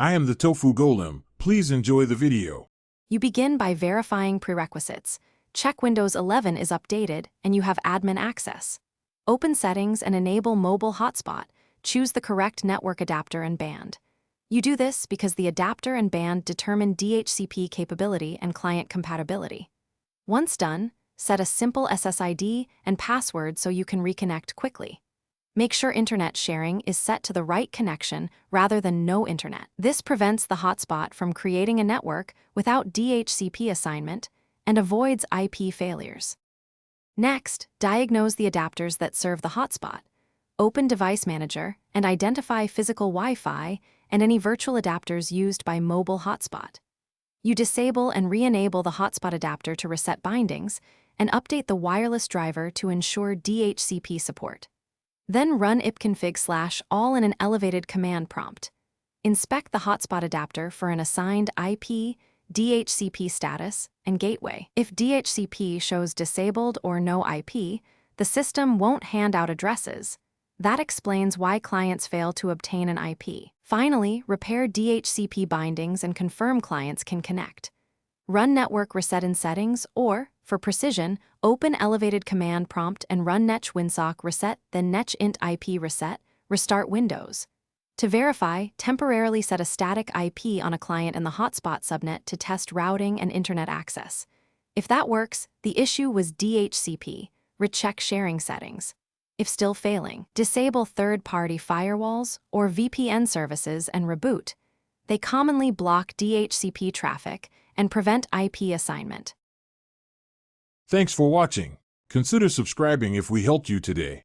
I am the Tofu Golem. Please enjoy the video. You begin by verifying prerequisites. Check Windows 11 is updated and you have admin access. Open Settings and enable Mobile Hotspot. Choose the correct network adapter and band. You do this because the adapter and band determine DHCP capability and client compatibility. Once done, set a simple SSID and password so you can reconnect quickly. Make sure internet sharing is set to the right connection rather than no internet. This prevents the hotspot from creating a network without DHCP assignment and avoids IP failures. Next, diagnose the adapters that serve the hotspot. Open Device Manager and identify physical Wi-Fi and any virtual adapters used by mobile hotspot. You disable and re-enable the hotspot adapter to reset bindings and update the wireless driver to ensure DHCP support. Then run ipconfig/all in an elevated command prompt. Inspect the hotspot adapter for an assigned IP, DHCP status, and gateway. If DHCP shows disabled or no IP, the system won't hand out addresses. That explains why clients fail to obtain an IP. Finally, repair DHCP bindings and confirm clients can connect. Run network reset in settings or, for precision, open elevated command prompt and run netch winsock reset, then netch int IP reset, restart Windows. To verify, temporarily set a static IP on a client in the hotspot subnet to test routing and internet access. If that works, the issue was DHCP. Recheck sharing settings. If still failing, disable third-party firewalls or VPN services and reboot. They commonly block DHCP traffic and prevent IP assignment. Thanks for watching. Consider subscribing if we helped you today.